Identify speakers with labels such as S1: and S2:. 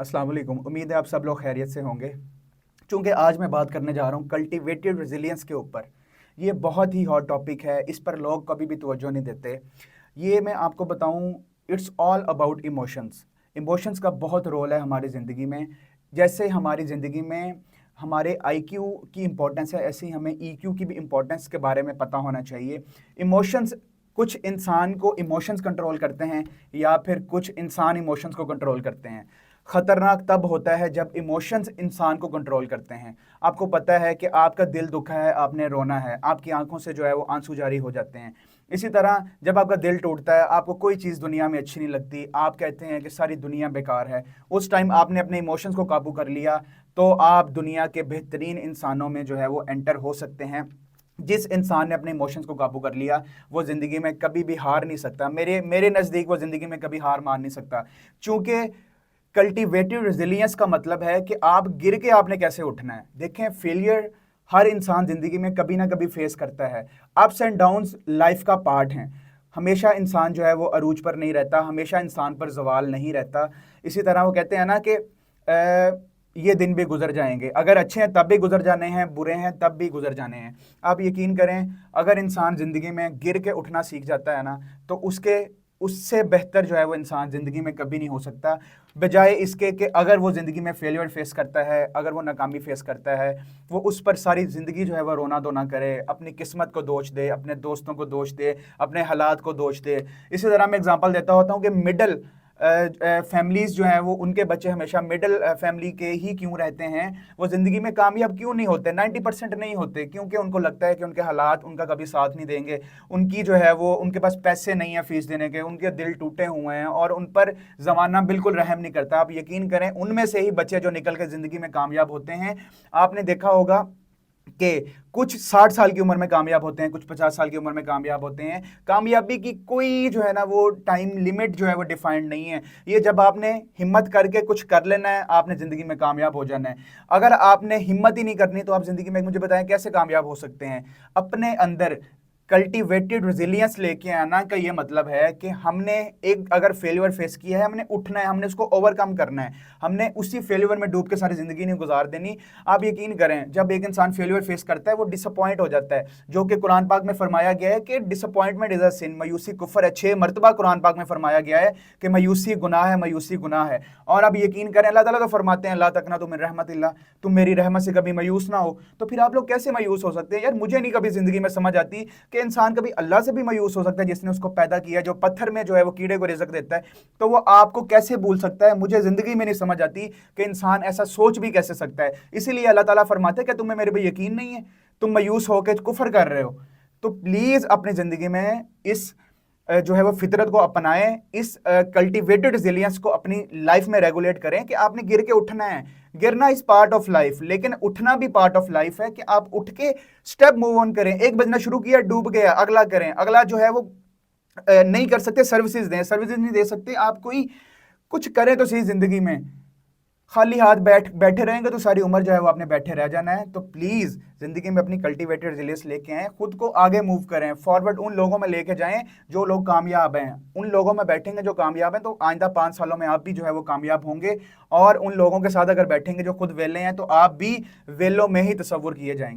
S1: अस्सलाम वालेकुम। उम्मीद है आप सब लोग खैरियत से होंगे। चूँकि आज मैं बात करने जा रहा हूँ कल्टिवेटेड रेजिलियंस के ऊपर। ये बहुत ही हॉट टॉपिक है, इस पर लोग कभी भी तवज्जो नहीं देते। ये मैं आपको बताऊँ, it's all about emotions. Emotions का बहुत रोल है हमारी ज़िंदगी में। जैसे हमारी ज़िंदगी में हमारे आईक्यू की इम्पोर्टेंस है, ऐसे ही हमें ईक्यू की भी इम्पोर्टेंस के बारे में पता होना चाहिए। इमोशंस, कुछ इंसान को इमोशंस कंट्रोल करते हैं या फिर कुछ इंसान इमोशंस को कंट्रोल करते हैं। खतरनाक तब होता है जब इमोशंस इंसान को कंट्रोल करते हैं। आपको पता है कि आपका दिल दुखा है, आपने रोना है, आपकी आंखों से जो है वो आंसू जारी हो जाते हैं। इसी तरह जब आपका दिल टूटता है, आपको कोई चीज़ दुनिया में अच्छी नहीं लगती, आप कहते हैं कि सारी दुनिया बेकार है, उस टाइम आपने अपने इमोशंस को काबू कर लिया तो आप दुनिया के बेहतरीन इंसानों में जो है वो एंटर हो सकते हैं। जिस इंसान ने अपने इमोशंस को काबू कर लिया वो ज़िंदगी में कभी भी हार नहीं सकता। मेरे मेरे नज़दीक वो ज़िंदगी में कभी हार मान नहीं सकता। चूँकि कल्टीवेटिव रेजिलियंस का मतलब है कि आप गिर के आपने कैसे उठना है। देखें, फेलियर हर इंसान ज़िंदगी में कभी ना कभी फेस करता है। अप्स एंड डाउन्स लाइफ का पार्ट हैं। हमेशा इंसान जो है वो अरूज पर नहीं रहता, हमेशा इंसान पर जवाल नहीं रहता। इसी तरह वो कहते हैं ना कि ये दिन भी गुजर जाएंगे। अगर अच्छे हैं तब भी गुजर जाने हैं, बुरे हैं तब भी गुजर जाने हैं। आप यकीन करें, अगर इंसान ज़िंदगी में गिर के उठना सीख जाता है ना, तो उससे बेहतर जो है वो इंसान ज़िंदगी में कभी नहीं हो सकता। बजाय इसके कि अगर वो ज़िंदगी में फेलियर फेस करता है, अगर वो नाकामी फेस करता है, वो उस पर सारी ज़िंदगी जो है वो रोना धोना करे, अपनी किस्मत को दोष दे, अपने दोस्तों को दोष दे, अपने हालात को दोष दे। इसी तरह मैं एग्जांपल देता होता हूँ कि मिडल फैमिलीज़ जो हैं वो, उनके बच्चे हमेशा मिडिल फैमिली के ही क्यों रहते हैं, वो ज़िंदगी में कामयाब क्यों नहीं होते, 90% नहीं होते, क्योंकि उनको लगता है कि उनके हालात उनका कभी साथ नहीं देंगे। उनकी जो है वो, उनके पास पैसे नहीं है फीस देने के, उनके दिल टूटे हुए हैं और उन पर ज़माना बिल्कुल रहम नहीं करता। आप यकीन करें, उनमें से ही बच्चे जो निकल के ज़िंदगी में कामयाब होते हैं। आपने देखा होगा कि कुछ 60 साल की उम्र में कामयाब होते हैं, कुछ 50 साल की उम्र में कामयाब होते हैं। कामयाबी की कोई जो है ना वो टाइम लिमिट जो है वो डिफाइंड नहीं है। ये जब आपने हिम्मत करके कुछ कर लेना है, आपने ज़िंदगी में कामयाब हो जाना है। अगर आपने हिम्मत ही नहीं करनी तो आप ज़िंदगी में, मुझे बताएं, कैसे कामयाब हो सकते हैं। अपने अंदर कल्टिवेटेड रेजिलियंस लेके आना का ये मतलब है कि हमने एक अगर फेलियर फेस किया है, हमने उठना है, हमने उसको ओवरकम करना है। हमने उसी फेलियर में डूब के सारी जिंदगी नहीं गुजार देनी। आप यकीन करें, जब एक इंसान फेलियर फेस करता है वो डिसअपॉइंट हो जाता है, जो कि कुरान पाक में फरमाया गया है कि डिसअपॉइंटमेंट इज अ सिन, मायूसी कुफर है। 6 मरतबा कुरान पाक में फरमाया गया है कि मायूसी गुनाह है, मायूसी गुनाह है। और आप यकीन करें, अल्लाह ताला तो फरमाते हैं ला तकना तुम मिन रहमतिल्लाह, तुम मेरी रहमत से कभी मायूस ना हो। तो फिर आप लोग कैसे मायूस हो सकते हैं? यार मुझे नहीं कभी जिंदगी में समझ आती कि इंसान कभी अल्लाह से भी मायूस हो सकता है, जिसने उसको पैदा किया, जो पत्थर में जो है वो कीड़े को रिज़्क देता है, तो वो आपको कैसे भूल सकता है? मुझे जिंदगी में नहीं समझ आती कि इंसान ऐसा सोच भी कैसे सकता है। इसीलिए अल्लाह ताला फरमाते हैं कि तुम्हें मेरे पे यकीन नहीं है, तुम मायूस होकर कुफर कर रहे हो। तो प्लीज अपनी जिंदगी में इस जो है वो फितरत को अपनाएं, इस कल्टिवेटेड रेजिलियंस को अपनी लाइफ में रेगुलेट करें कि आपने गिर के उठना है। गिरना इज पार्ट ऑफ लाइफ, लेकिन उठना भी पार्ट ऑफ लाइफ है कि आप उठ के स्टेप मूव ऑन करें। एक बजना शुरू किया, डूब गया, अगला करें। अगला जो है वो नहीं कर सकते, सर्विसेज दें, सर्विसेज नहीं दे सकते, आप कोई कुछ करें तो सही। जिंदगी में खाली हाथ बैठे रहेंगे तो सारी उम्र जो है वो आपने बैठे रह जाना है। तो प्लीज जिंदगी में अपनी कल्टिवेटेड रेजिलियंस लेके आएं, खुद को आगे मूव करें, फॉरवर्ड उन लोगों में लेके जाएं जो लोग कामयाब हैं। उन लोगों में बैठेंगे जो कामयाब हैं, तो आइंदा 5 सालों में आप भी जो है वो कामयाब होंगे। और उन लोगों के साथ अगर बैठेंगे जो खुद वेले हैं, तो आप भी वेलों में ही तस्वुर किए जाएंगे।